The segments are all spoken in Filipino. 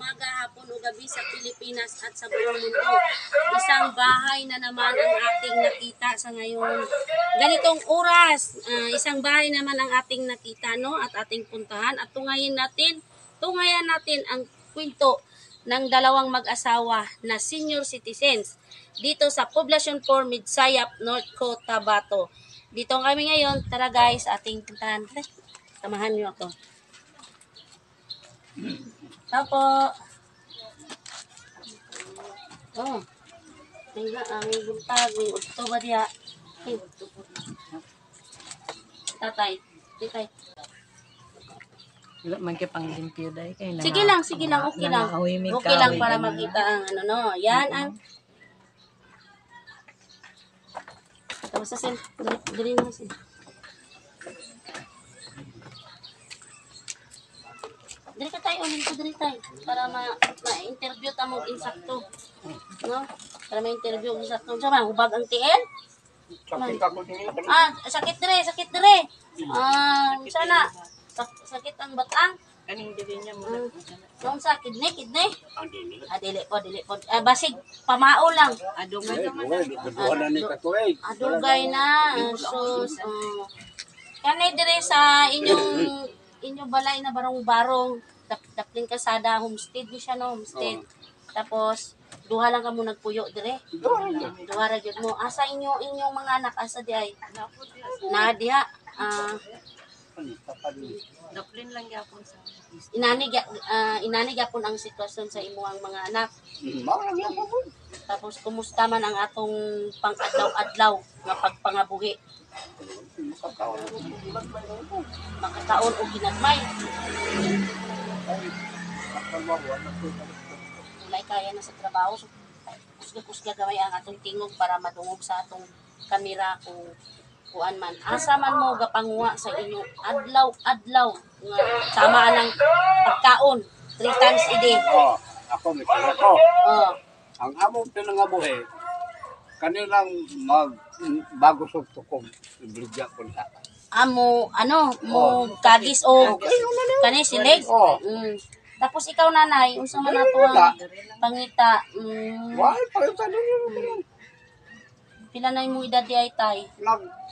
umaga, hapon o gabi sa Pilipinas at sa buong mundo. Isang bahay na naman ang ating nakita sa ngayon. Ganitong oras, isang bahay naman ang ating nakita, no? At ating puntahan at tungayan natin ang kwento ng dalawang mag-asawa na senior citizens dito sa Poblacion 4, Midsayap, North Cotabato. Dito kami ngayon. Tara guys, ating puntahan. Samahan niyo ako. Tapo. Oh. Tingnan ang buntag, may udto ba diha? Tatay. Wala man kay pang limpyo dai kay na. Sige lang, okay lang. Okay lang para makita ang ano no. Yan ang tapos sa dali na sin. Dili ka tayo ulit dili tayo para ma-interview ta mo insakto. No? Para ma-interview insakto. Sama hubag ang tiil. Sakit ako din. Sakit dire. Sana sakit ang batang. Kaning dili niya mo. Kung sa kidney. Dili po. Basig pamao lang. Adugay Adugay na. Sus. Kanay dire sa inyong balay na barong-barong. Daplin kasada homestead ni siya no, homestead. Tapos duha lang kamo nagpuyo dire. Duha ra gyud mo. Asa inyong mga anak asa di ay? Na diha. Daplin lang gyapon sa inani gyapon ang sitwasyon sa imuhang mga anak. Tapos kumusta man ang atong pang-adlaw-adlaw nga pagpangabuhi? Makakaon o ginagmay. Ulay kaya na sa trabaho. So, kusga-kusga gamay ang atong tingog para madungog sa atong kamera kung kuan man. Asa man mo gapanguha sa inyo adlaw-adlaw nga sama ng pagkaon 3 times a day. Ako mitala ko. Ang among pinangabuhi kanilang bago sa tukong ibligya ko sa mo kagis o kani silig. Tapos ikaw nanay, unsa man ato ang pangita? Why pangita din? Pila na imong edad di ay tay?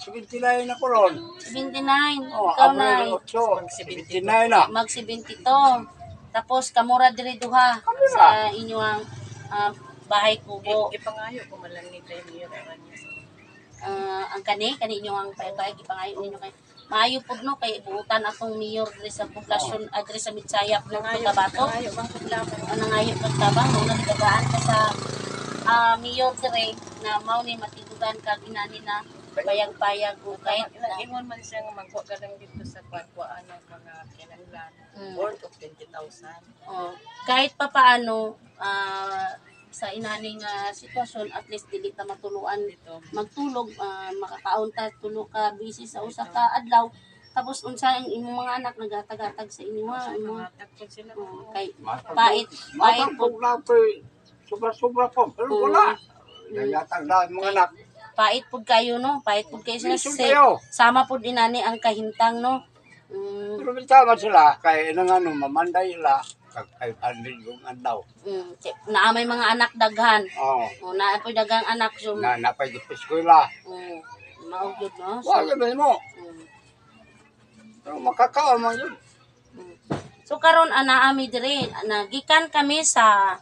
79 na ko ron. 79. Ikaw nay. 79 na. Mag 72. Tapos kamura diri duha sa inyong bahay kubo. Ipangayo ko man lang ni tayo niyo Ang kani inyong ang bahay ipangayo ninyo kay maayo pud no kay buutan atong mayor diri sa poblasyon diri sa Midsayap ng Cotabato. Nangayo pag tabang no nagagaan ka sa mayor dire na mao ni matidugan kag inani na payag-payag o kahit ingon man siyang magkuha ka lang dito sa kuan ng mga kinahanglan worth of 20,000. Kahit pa paano sa inaning sitwasyon at least dili ta matuluan dito magtulog makakaon ta tulo ka busy sa usa ka adlaw tapos unsa ang imong mga anak naghatag-hatag sa inyo kay pait po sobra po pero wala naghatag na mga anak pait pud kayo no pait pud kayo sama pud inani ang kahimtang no pero bitama sila kay nang mamanday la kay andin yung andaw. Naamay mga anak daghan. Naapay dagang anak so napay di eskwela. Maugod no. Wala ba mo? Pero makakaon man yun. So karon naami dire nagikan kami sa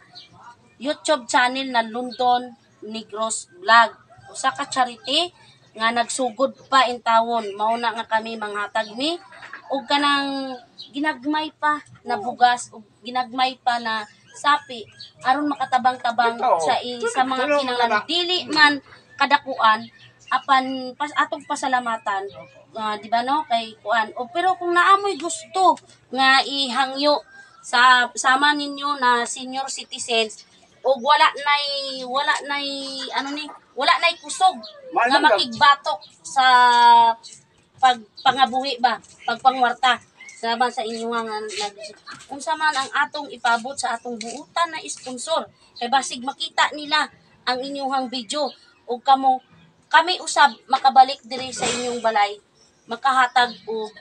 YouTube channel na London Negros Vlog. Usa ka charity nga nagsugod pa in tawon. Mao na nga kami manghatag mi og kanang ginagmay pa na bugas o ginagmay pa na sapi aron makatabang-tabang sa mga kinahanglan dili man kadakuan apan atong pasalamatan di ba no kay kuan pero kung naamoy gusto nga ihangyo sa sama ninyo na senior citizens og wala nay kusog nga makigbatok sa pagpangabuhi ba pagpangwarta saban sa inyo nga unsa man ang atong ipabot sa atong buutan na sponsor kay basig makita nila ang inyong video ug kami usab makabalik diri sa inyong balay makahatag og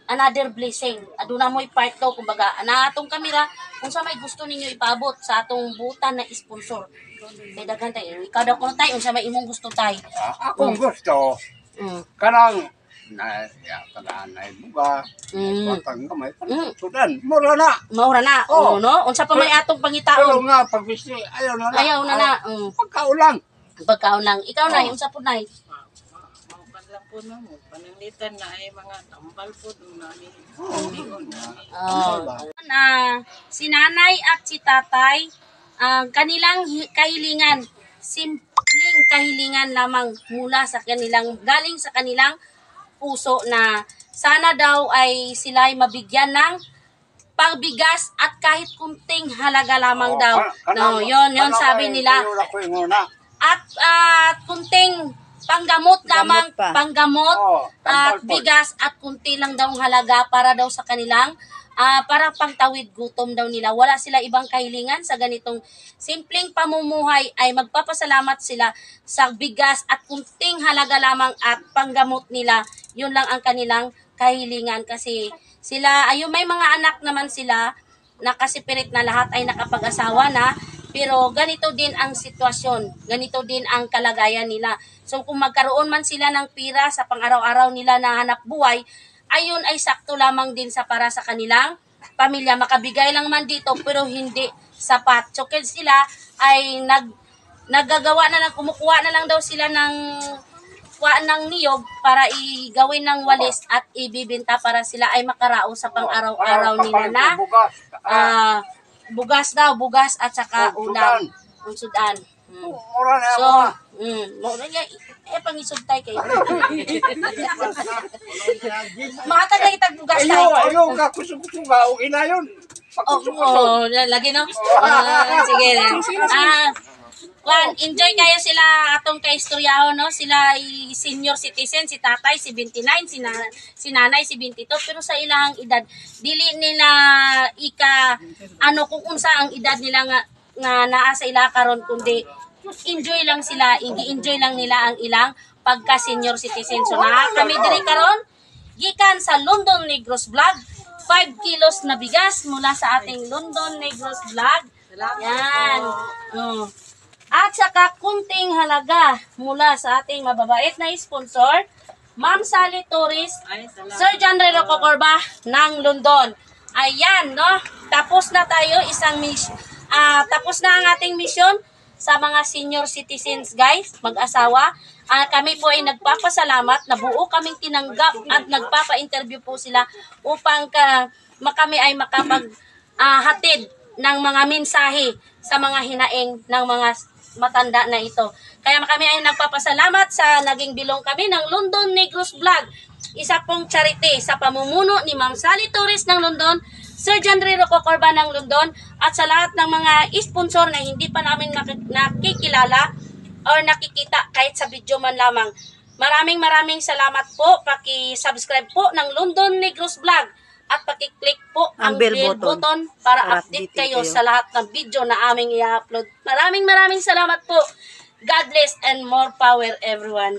another blessing. Aduna mo'y part daw, kumbaga, ana atong kamera, kung sa may gusto ninyo ipabot sa atong butan na sponsor. Kaya daghan tayo, ikaw daw kung tayo, kung sa may imong gusto tayo. Akong gusto, kanang kanang na buga, patang gamay, sudan, mura na. Maura na, Oh. no? Unsa pa may atong Pero pangitaon? nga, pagbisi, ayaw na na. Ayaw na na. Pagkaulang. Pagkaon lang. Ikaw na, unsa po na? Maukan lang po na mo. Pananglitan na ay mga tambal po doon namin. Na si nanay at si tatay, ang kanilang kahilingan, simpleng kahilingan lamang mula sa kanilang, galing sa kanilang puso na sana daw ay sila ay mabigyan ng pangbigas at kahit kunting halaga lamang daw. No, yon sabi nila. At kunting panggamot lamang, panggamot at bigas at kunti lang daw ang halaga para daw sa kanilang para pangtawid gutom daw nila. Wala sila ibang kahilingan sa ganitong simpleng pamumuhay ay magpapasalamat sila sa bigas at kunting halaga lamang at panggamot nila. Yun lang ang kanilang kahilingan kasi sila, ayun may mga anak naman sila na kasipirit na lahat ay nakapag-asawa na. Pero ganito din ang sitwasyon, ganito din ang kalagayan nila. So kung magkaroon man sila ng pira sa pang-araw-araw nila na hanap buhay, ayun ay sakto lamang din sa para sa kanilang pamilya. Makabigay lang man dito pero hindi sapat. So kaya sila ay naggagawa na lang, kumukuha na lang daw sila ng niyog para igawin ng walis at ibibenta para sila ay makarao sa pang-araw-araw nila na bugas at saka ulam. Unsudan. So, pangisod tayo kayo. Makatag na itag bugas tayo. Ayaw ka, kusog-kusog ka, okay na yun. Lagi no? Sige. Enjoy kayo sila atong kaistoryaho, no? Sila ay senior citizen, si tatay, si 29, si nanay, si 22. Pero sa ilang edad, dili nila kung unsa ang edad nila nga naa sa ila karon kundi enjoy lang sila, enjoy lang nila ang ilang pagka-senior citizen. So kami diri karon gikan sa London Negros Vlog, 5 kilos na bigas mula sa ating London Negros Vlog. Yan. At saka kunting halaga mula sa ating mababait na sponsor, Ma'am Sally Torres, Sir John Rero Cocorba ng London. Ayan, no? Tapos na tayo, tapos na ang ating mission sa mga senior citizens, guys, mag-asawa. Kami po ay nagpapasalamat na buo kaming tinanggap at nagpapa-interview po sila upang kami ay makapaghatid ng mga mensahe sa mga hinaing ng mga matanda na ito. Kaya kami ay nagpapasalamat sa naging bilong kami ng London Negros Vlog. Isa pong charity sa pamumuno ni Ma'am Sally Torres ng London, Sir John Rero Cocorba ng London, at sa lahat ng mga sponsor na hindi pa namin nakikilala or nakikita kahit sa video man lamang. Maraming salamat po. Paki-subscribe po ng London Negros Vlog at paki-click po ang bell button para update kayo sa lahat ng video na aming i-upload. Maraming salamat po. God bless and more power everyone.